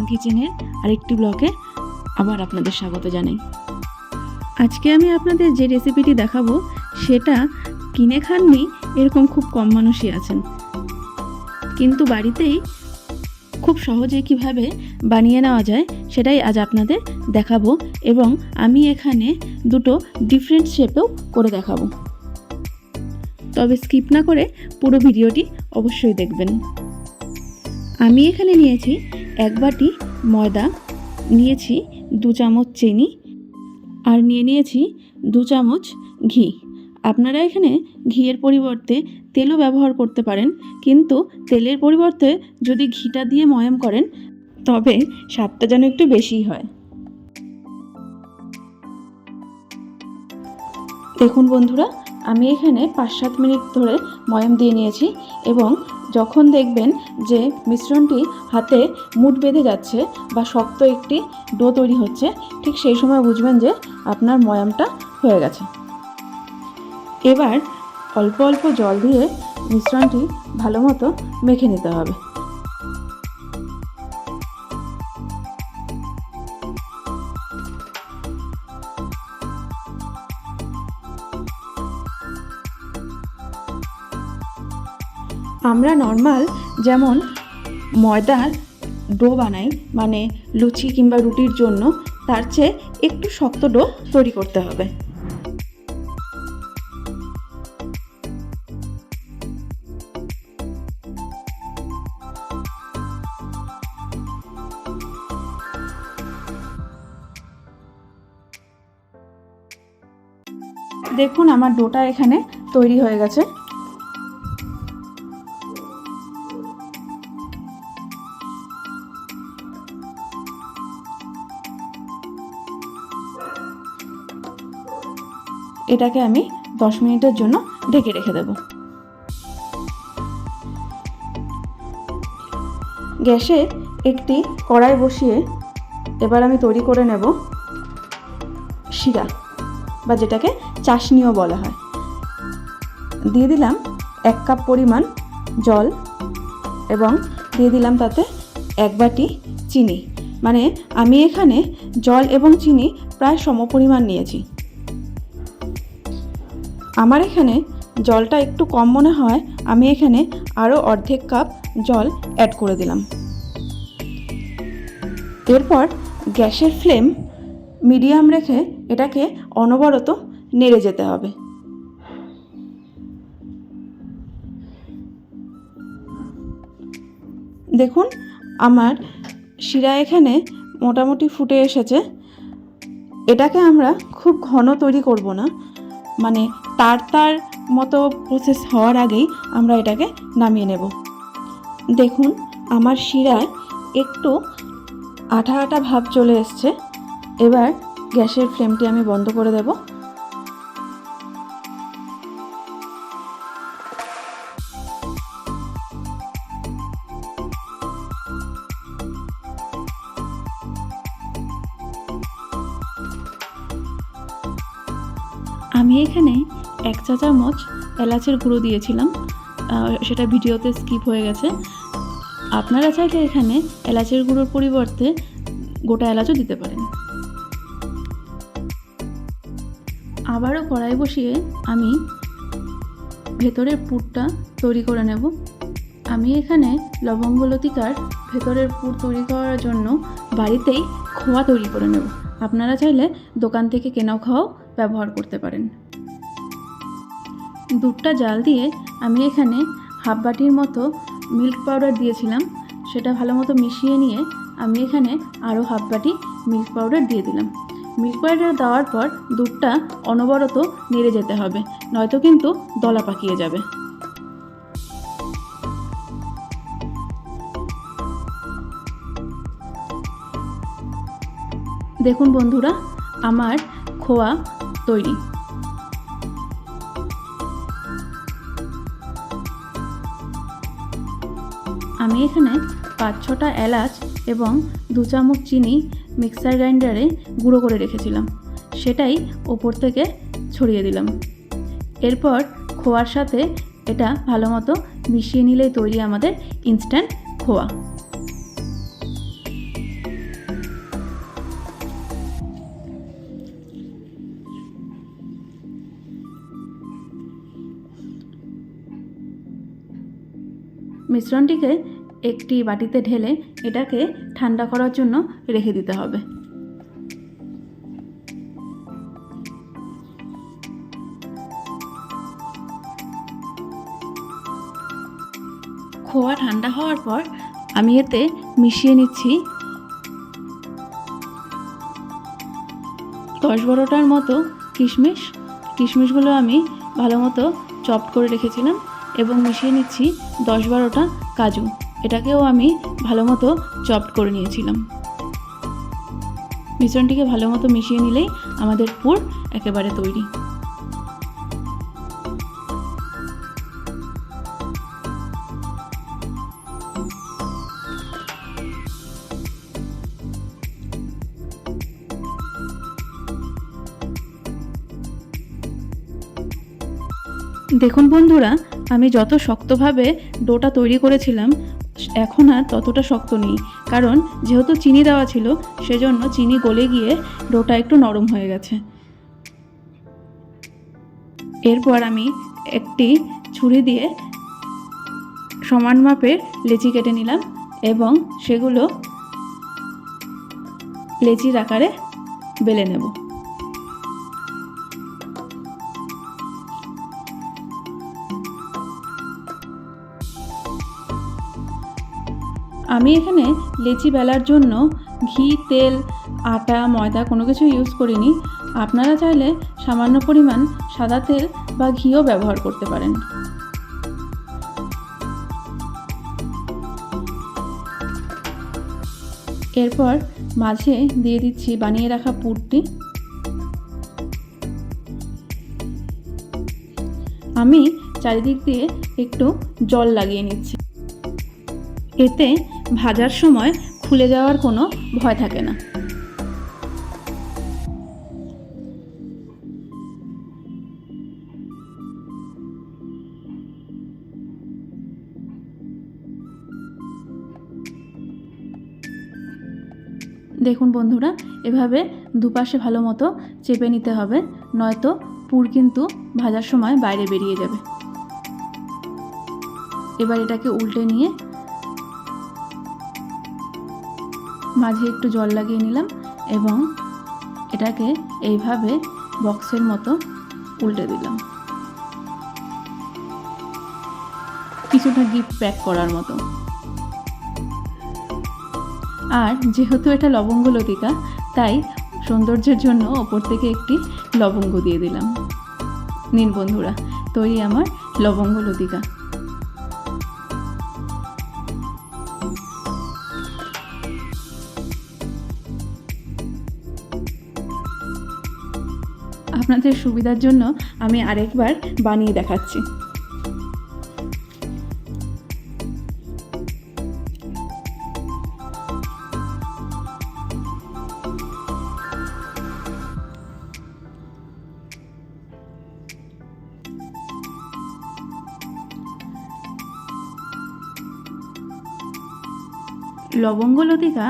কিচেনের আরেকটি ব্লগে আবার আপনাদের স্বাগত জানাই। আজকে আমি আপনাদের যে রেসিপিটি দেখাবো সেটা কিনে খাননি এরকম খুব কম মানুষই আছেন, কিন্তু বাড়িতেই খুব সহজে কিভাবে বানিয়ে নেওয়া যায় সেটাই আজ আপনাদের দেখাবো, এবং আমি এখানে দুটো ডিফারেন্ট শেপেও করে দেখাবো। তবে স্কিপ না করে পুরো ভিডিওটি অবশ্যই দেখবেন। আমি এখানে নিয়েছি 1 বাটি ময়দা, নিয়েছি 2 চামচ চিনি, আর নিয়েছি 2 চামচ ঘি। আপনারা এখানে ঘিয়ের পরিবর্তে তেলও ব্যবহার করতে পারেন, কিন্তু তেলের পরিবর্তে যদি ঘিটা দিয়ে ময়াম করেন তবে স্বাদটা যেন একটু বেশিই হয়। দেখুন বন্ধুরা, আমি এখানে 5-7 মিনিট ধরে ময়াম দিয়ে নিয়েছি, এবং যখন দেখবেন যে মিশ্রণটি হাতে মুঠ বেঁধে যাচ্ছে বা শক্ত একটি ডো তৈরি হচ্ছে, ঠিক সেই সময় বুঝবেন যে আপনার ময়ামটা হয়ে গেছে। এবার অল্প অল্প জল দিয়ে মিশ্রণটি ভালো মতো মেখে নিতে হবে। আমরা নর্মাল যেমন ময়দার ডো বানাই, মানে লুচি কিংবা রুটির জন্য, তার চেয়ে একটু শক্ত ডো তৈরি করতে হবে। দেখুন আমার ডোটা এখানে তৈরি হয়ে গেছে। এটাকে আমি 10 মিনিটের জন্য ঢেকে রেখে দেব। গ্যাসে একটি কড়াই বসিয়ে এবার আমি তৈরি করে নেব শিরা, বা যেটাকে চাশনিও বলা হয়। দিয়ে দিলাম 1 কাপ পরিমাণ জল, এবং দিয়ে দিলাম তাতে 1 বাটি চিনি। মানে আমি এখানে জল এবং চিনি প্রায় সমপরিমাণ নিয়েছি। আমার এখানে জলটা একটু কম মনে হয়, আমি এখানে আরও অর্ধেক কাপ জল অ্যাড করে দিলাম। এরপর গ্যাসের ফ্লেম মিডিয়াম রেখে এটাকে অনবরত নেড়ে যেতে হবে। দেখুন আমার শিরা এখানে মোটামুটি ফুটে এসেছে। এটাকে আমরা খুব ঘন তৈরি করব না, মানে তার মতো প্রসেস হওয়ার আগেই আমরা এটাকে নামিয়ে নেব। দেখুন আমার শিরায় একটু আঠা আঠা ভাব চলে এসছে। এবার গ্যাসের ফ্লেমটি আমি বন্ধ করে দেব। আমি এখানে 1 চা চামচ এলাচের গুঁড়ো দিয়েছিলাম, সেটা ভিডিওতে স্কিপ হয়ে গেছে। আপনারা চাইলে এখানে এলাচের গুঁড়োর পরিবর্তে গোটা এলাচও দিতে পারেন। আবারও কড়াই বসিয়ে আমি ভেতরের পুরটা তৈরি করে নেব। আমি এখানে লবঙ্গ লতিকার ভেতরের পুর তৈরি করার জন্য বাড়িতেই খোয়া তৈরি করে নেব। আপনারা চাইলে দোকান থেকে কেনাও খোয়াও ব্যবহার করতে পারেন। দুধটা জাল দিয়ে আমি এখানে 1/2 বাটির মতো মিল্ক পাউডার দিয়েছিলাম। সেটা ভালো মতো মিশিয়ে নিয়ে আমি এখানে আরও 1/2 বাটি মিল্ক পাউডার দিয়ে দিলাম। মিল্ক পাউডার দেওয়ার পর দুধটা অনবরত নেড়ে যেতে হবে, নয়তো কিন্তু দলা পাকিয়ে যাবে। দেখুন বন্ধুরা, আমার খোয়া তৈরি। আমি এখানে 5-6টা এলাচ এবং 2 চামচ চিনি মিক্সার গ্রাইন্ডারে গুঁড়ো করে রেখেছিলাম, সেটাই ওপর থেকে ছড়িয়ে দিলাম। এরপর খোয়ার সাথে এটা ভালো মতো মিশিয়ে নিলেই তৈরি আমাদের ইনস্ট্যান্ট খোয়া। মিশ্রণটিকে একটি বাটিতে ঢেলে এটাকে ঠান্ডা করার জন্য রেখে দিতে হবে। খোয়া ঠান্ডা হওয়ার পর আমি এতে মিশিয়ে নিচ্ছি 10-12টার মতো কিশমিশ। কিশমিশগুলো আমি ভালো মতো চপ করে রেখেছিলাম এবং মিশিয়ে নিচ্ছি 10-12টা কাজু। এটাকেও আমি ভালো মতো চপ করে নিয়েছিলাম। মিশ্রণটিকে ভালো মতো মিশিয়ে নিলেই আমাদের পুর একেবারে তৈরি। দেখুন বন্ধুরা, আমি যত শক্তভাবে ডোটা তৈরি করেছিলাম এখন আর ততটা শক্ত নেই, কারণ যেহেতু চিনি দেওয়া ছিল সেজন্য চিনি গলে গিয়ে ডোটা একটু নরম হয়ে গেছে। এরপর আমি একটি ছুরি দিয়ে সমান মাপের লেচি কেটে নিলাম এবং সেগুলো লেচির আকারে বেলে নেব। আমি এখানে লেচি বেলার জন্য ঘি, তেল, আটা, ময়দা কোনো কিছু ইউজ করিনি। আপনারা চাইলে সামান্য পরিমাণ সাদা তেল বা ঘিও ব্যবহার করতে পারেন। এরপর মাঝে দিয়ে দিচ্ছি বানিয়ে রাখা পুরটি। আমি চারিদিক দিয়ে একটু জল লাগিয়ে নিচ্ছি, এতে ভাজার সময় খুলে যাওয়ার কোনো ভয় থাকে না। দেখুন বন্ধুরা, এভাবে দুপাশে ভালো মতো চেপে নিতে হবে, নয়তো পুর কিন্তু ভাজার সময় বাইরে বেরিয়ে যাবে। এবার এটাকে উল্টে নিয়ে মাঝে একটু জল লাগিয়ে নিলাম এবং এটাকে এইভাবে বক্সের মতো উল্টে দিলাম, কিছুটা গিফট প্যাক করার মতো। আর যেহেতু এটা লবঙ্গ লতিকা, তাই সৌন্দর্যের জন্য ওপর থেকে একটি লবঙ্গ দিয়ে দিলাম। নিন বন্ধুরা, তৈরি আমার লবঙ্গ লতিকা। আপনাদের সুবিধার জন্য আমি আরেকবার বানিয়ে দেখাচ্ছি। লবঙ্গ লতিকা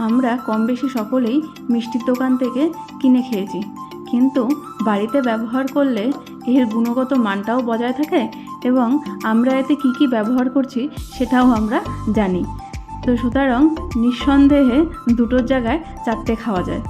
আমরা কম বেশি সকলেই মিষ্টির দোকান থেকে কিনে খেয়েছি, কিন্তু বাড়িতে ব্যবহার করলে এর গুণগত মানটাও বজায় থাকে এবং আমরা এতে কি কি ব্যবহার করছি সেটাও আমরা জানি। তো সুতরাং নিঃসন্দেহে দুটোর জায়গায় চারটে খাওয়া যায়।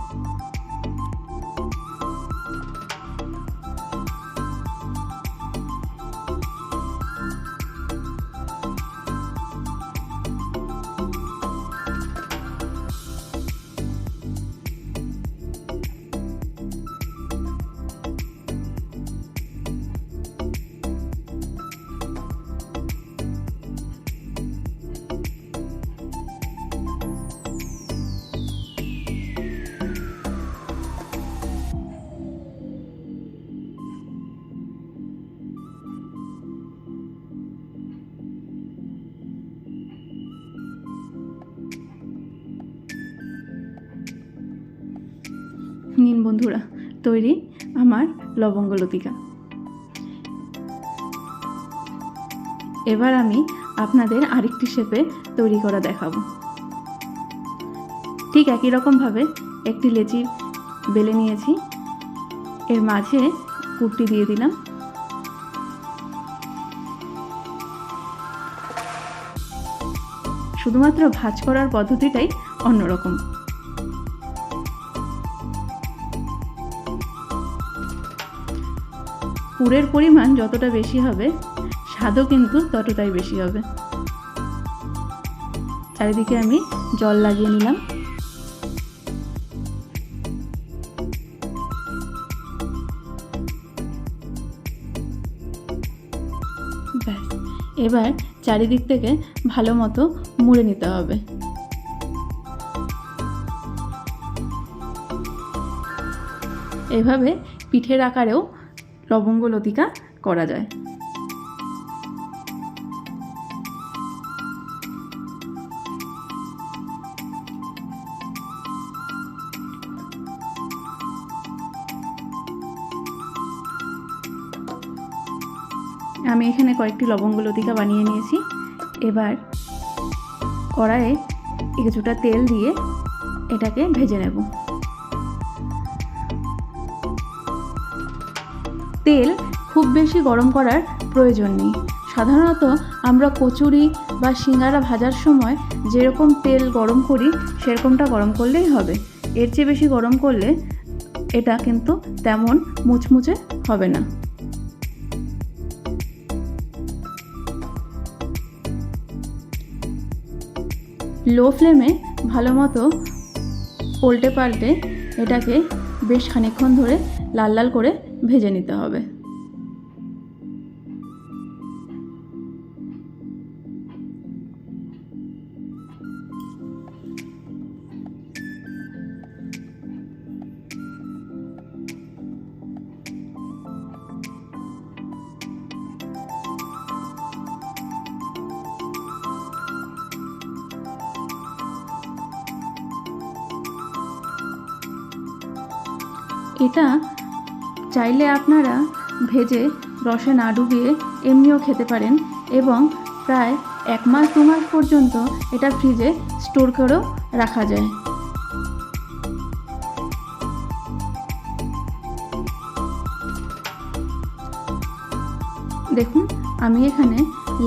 নিন বন্ধুরা, তৈরি আমার লবঙ্গ লতিকা। এবার আমি আপনাদের আরেকটি শেপে তৈরি করা দেখাবো। ঠিক একই রকমভাবে একটি লেচি বেলে নিয়েছি, এর মাঝে পুরটি দিয়ে দিলাম। শুধুমাত্র ভাঁজ করার পদ্ধতিটাই অন্যরকম। পুরের পরিমাণ যতটা বেশি হবে, স্বাদও কিন্তু ততটাই বেশি হবে। চারিদিকে আমি জল লাগিয়ে নিলাম। ব্যাস, এবার চারিদিক থেকে ভালো মতো মুড়ে নিতে হবে। এভাবে পিঠের আকারেও লবঙ্গ লতিকা করা যায়। আমি এখানে কয়েকটি লবঙ্গ লতিকা বানিয়ে নিয়েছি। এবার কড়াইয়ে কিছুটা তেল দিয়ে এটাকে ভেজে নেব। তেল খুব বেশি গরম করার প্রয়োজন নেই। সাধারণত আমরা কচুরি বা সিঙ্গারা ভাজার সময় যেরকম তেল গরম করি সেরকমটা গরম করলেই হবে। এর চেয়ে বেশি গরম করলে এটা কিন্তু তেমন মুচমুচে হবে না। লো ফ্লেমে ভালো মতো উল্টে পাল্টে এটাকে বেশ খানিকক্ষণ ধরে লাল লাল করে ভেজে নিতে হবে। এটা চাইলে আপনারা ভেজে রসে না ডুবিয়ে এমনিও খেতে পারেন এবং প্রায় 1 মাস 2 মাস পর্যন্ত এটা ফ্রিজে স্টোর করেও রাখা যায়। দেখুন, আমি এখানে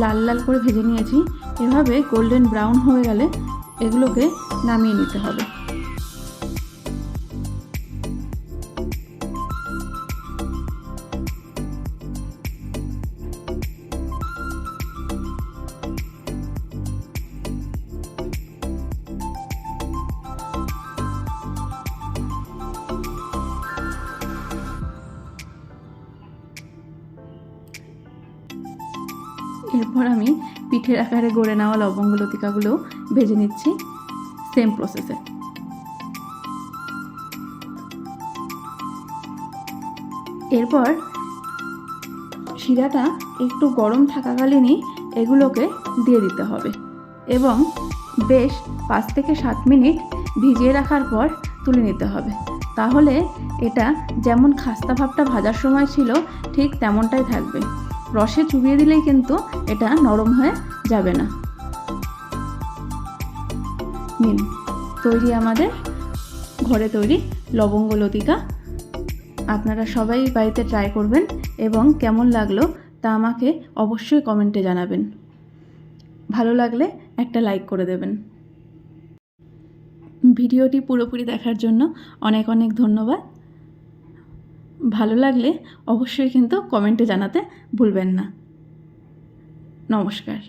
লাল লাল করে ভেজে নিয়েছি। এভাবে গোল্ডেন ব্রাউন হয়ে গেলে এগুলোকে নামিয়ে নিতে হবে। এরপর আমি পিঠের আকারে গড়ে নেওয়া লবঙ্গ লতিকাগুলো ভেজে নিচ্ছি সেম প্রসেসে। এরপর শিরাটা একটু গরম থাকাকালীনই এগুলোকে দিয়ে দিতে হবে এবং বেশ 5 থেকে 7 মিনিট ভিজিয়ে রাখার পর তুলে নিতে হবে। তাহলে এটা যেমন খাস্তা ভাবটা ভাজার সময় ছিল ঠিক তেমনটাই থাকবে। রসে চুবিয়ে দিলেই কিন্তু এটা নরম হয়ে যাবে না। নিন, তৈরি আমাদের ঘরে তৈরি লবঙ্গ লতিকা। আপনারা সবাই বাড়িতে ট্রাই করবেন এবং কেমন লাগলো তা আমাকে অবশ্যই কমেন্টে জানাবেন। ভালো লাগলে একটা লাইক করে দেবেন। ভিডিওটি পুরোপুরি দেখার জন্য অনেক অনেক ধন্যবাদ। ভালো লাগলে অবশ্যই কিন্তু কমেন্টে জানাতে ভুলবেন না। নমস্কার।